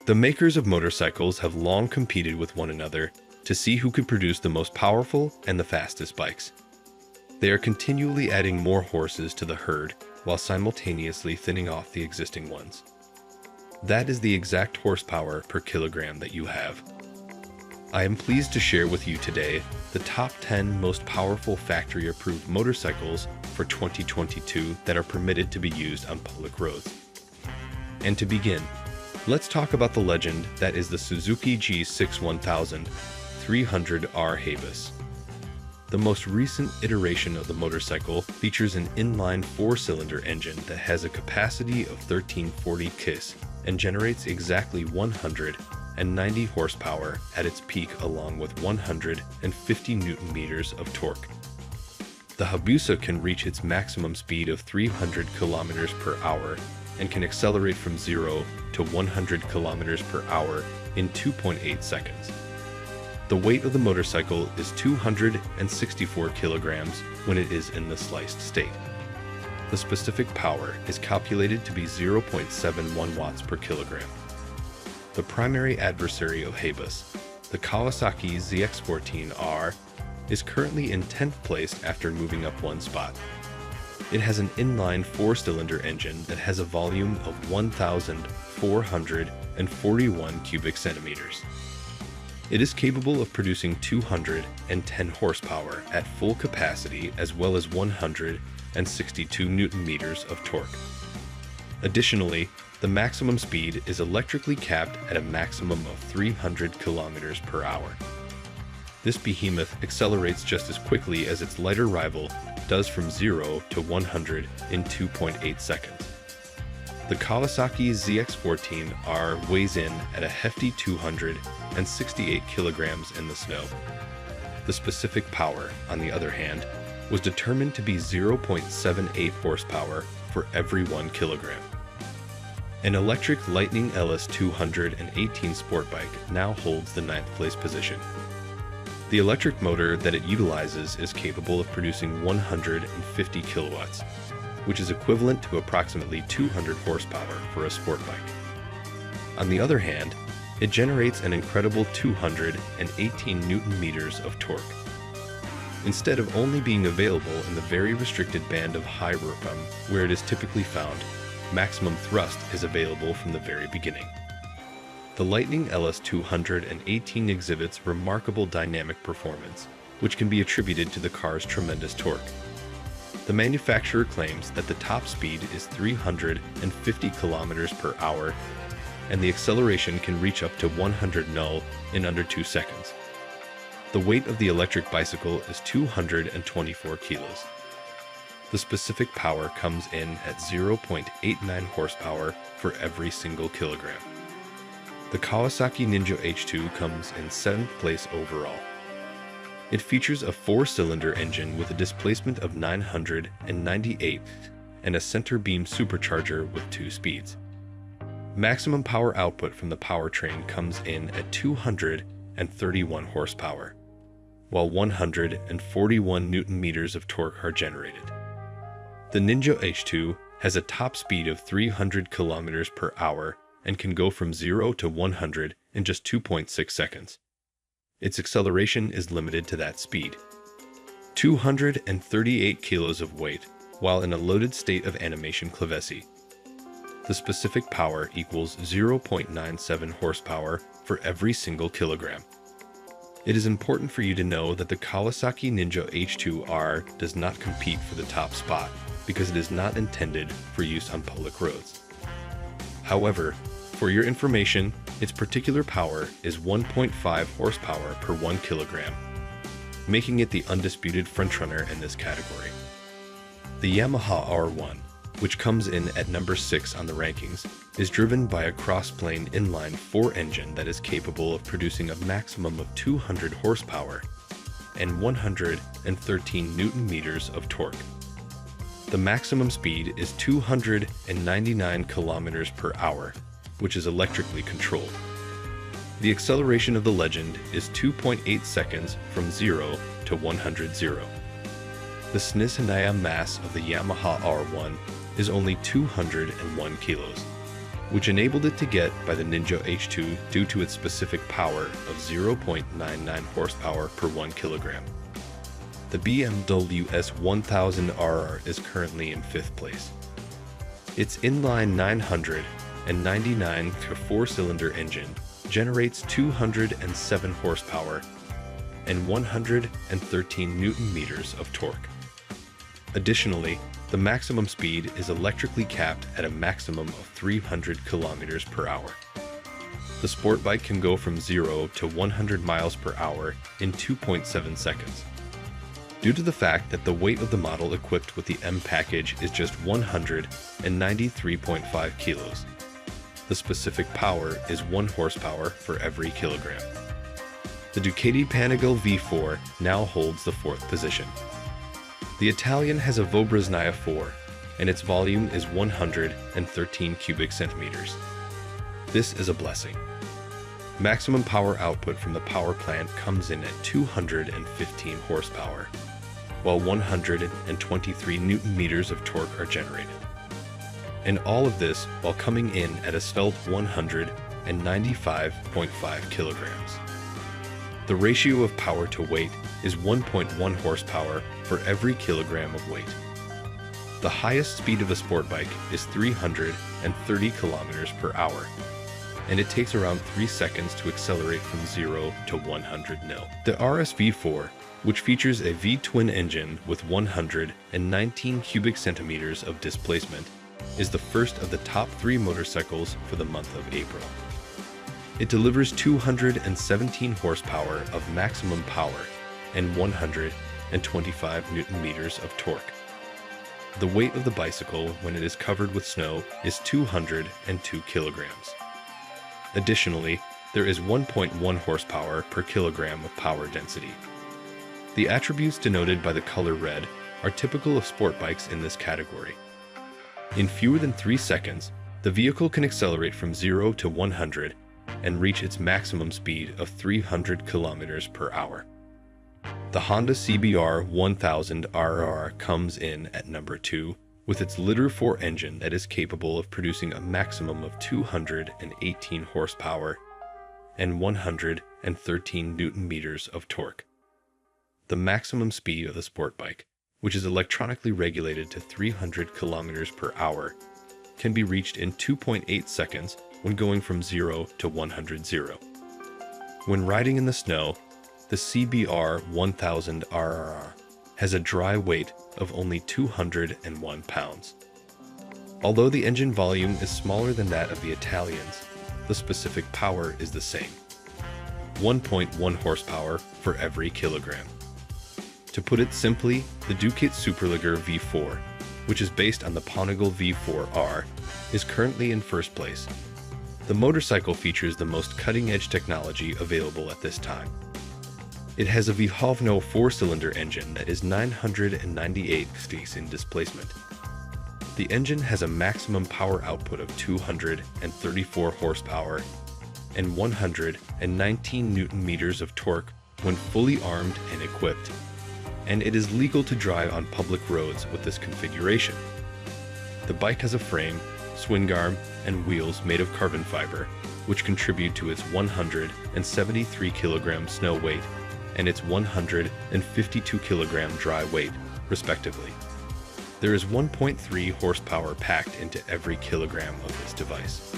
The makers of motorcycles have long competed with one another to see who could produce the most powerful and the fastest bikes. They are continually adding more horses to the herd while simultaneously thinning off the existing ones. That is the exact horsepower per kilogram that you have. I am pleased to share with you today the top 10 most powerful factory-approved motorcycles for 2022 that are permitted to be used on public roads. And to begin, let's talk about the legend that is the Suzuki G6 1000 300R Haybus. The most recent iteration of the motorcycle features an inline 4-cylinder engine that has a capacity of 1340 kis and generates exactly 190 horsepower at its peak, along with 150 newton meters of torque. The Hayabusa can reach its maximum speed of 300 kilometers per hour and can accelerate from 0 to 100 kilometers per hour in 2.8 seconds. The weight of the motorcycle is 264 kilograms when it is in the sliced state. The specific power is calculated to be 0.71 watts per kilogram. The primary adversary of Haybus, the Kawasaki ZX-14R, is currently in 10th place after moving up one spot. It has an inline 4-cylinder engine that has a volume of 1,441 cubic centimeters. It is capable of producing 210 horsepower at full capacity, as well as 162 newton meters of torque. Additionally, the maximum speed is electrically capped at a maximum of 300 kilometers per hour. This behemoth accelerates just as quickly as its lighter rival does, from 0 to 100 in 2.8 seconds. The Kawasaki ZX-14R weighs in at a hefty 268 kilograms in the snow. The specific power, on the other hand, was determined to be 0.78 horsepower for every 1 kilogram. An electric Lightning LS 218 sport bike now holds the 9th place position. The electric motor that it utilizes is capable of producing 150 kilowatts, which is equivalent to approximately 200 horsepower for a sport bike. On the other hand, it generates an incredible 218 newton meters of torque. Instead of only being available in the very restricted band of high RPM where it is typically found, maximum thrust is available from the very beginning. The Lightning LS 218 exhibits remarkable dynamic performance, which can be attributed to the car's tremendous torque. The manufacturer claims that the top speed is 350 kilometers per hour, and the acceleration can reach up to 100 null in under 2 seconds. The weight of the electric bicycle is 224 kilos. The specific power comes in at 0.89 horsepower for every single kilogram. The Kawasaki Ninja H2 comes in 7th place overall. It features a 4-cylinder engine with a displacement of 998 and a center beam supercharger with 2 speeds. Maximum power output from the powertrain comes in at 231 horsepower, while 141 newton meters of torque are generated. The Ninja H2 has a top speed of 300 kilometers per hour and can go from 0 to 100 in just 2.6 seconds. Its acceleration is limited to that speed. 238 kilos of weight, while in a loaded state of animation clavesi. The specific power equals 0.97 horsepower for every single kilogram. It is important for you to know that the Kawasaki Ninja H2R does not compete for the top spot because it is not intended for use on public roads. However, for your information, its particular power is 1.5 horsepower per 1 kilogram, making it the undisputed frontrunner in this category. The Yamaha R1, which comes in at number 6 on the rankings, is driven by a cross-plane inline 4 engine that is capable of producing a maximum of 200 horsepower and 113 newton meters of torque. The maximum speed is 299 kilometers per hour, which is electrically controlled. The acceleration of the legend is 2.8 seconds from 0 to 100. The Snisanaya mass of the Yamaha R1 is only 201 kilos, which enabled it to get by the Ninja H2 due to its specific power of 0.99 horsepower per 1 kilogram. The BMW S1000RR is currently in 5th place. Its inline 999 4-cylinder engine generates 207 horsepower and 113 Newton-meters of torque. Additionally, the maximum speed is electrically capped at a maximum of 300 kilometers per hour. The sport bike can go from 0 to 100 miles per hour in 2.7 seconds. Due to the fact that the weight of the model equipped with the M package is just 193.5 kilos, the specific power is 1 horsepower for every kilogram. The Ducati Panigale V4 now holds the 4th position. The Italian has a Vobreznaia 4, and its volume is 113 cubic centimeters. This is a blessing. Maximum power output from the power plant comes in at 215 horsepower, while 123 Newton-meters of torque are generated. And all of this while coming in at a svelte 195.5 kilograms. The ratio of power to weight is 1.1 horsepower for every kilogram of weight. The highest speed of a sport bike is 330 kilometers per hour, and it takes around 3 seconds to accelerate from 0 to 100 nil. The RSV4, which features a V-twin engine with 119 cubic centimeters of displacement, is the first of the top 3 motorcycles for the month of April. It delivers 217 horsepower of maximum power and 125 Newton-meters of torque. The weight of the bicycle when it is covered with snow is 202 kilograms. Additionally, there is 1.1 horsepower per kilogram of power density. The attributes denoted by the color red are typical of sport bikes in this category. In fewer than 3 seconds, the vehicle can accelerate from 0 to 100 and reach its maximum speed of 300 kilometers per hour. The Honda CBR 1000 RR comes in at number 2 with its Liter 4 engine that is capable of producing a maximum of 218 horsepower and 113 Newton-meters of torque. The maximum speed of the sport bike, which is electronically regulated to 300 kilometers per hour, can be reached in 2.8 seconds when going from 0 to 100. When riding in the snow, the CBR 1000 RR has a dry weight of only 201 pounds. Although the engine volume is smaller than that of the Italians, the specific power is the same: 1.1 horsepower for every kilogram. To put it simply, the Ducati Superleggera V4, which is based on the Panigale V4R, is currently in 1st place. The motorcycle features the most cutting-edge technology available at this time. It has a Vihovno 4-cylinder engine that is 998 ft in displacement. The engine has a maximum power output of 234 horsepower and 119 Newton-meters of torque when fully armed and equipped, and it is legal to drive on public roads with this configuration. The bike has a frame, swing arm, and wheels made of carbon fiber, which contribute to its 173 kilogram snow weight and its 152 kilogram dry weight, respectively. There is 1.3 horsepower packed into every kilogram of this device.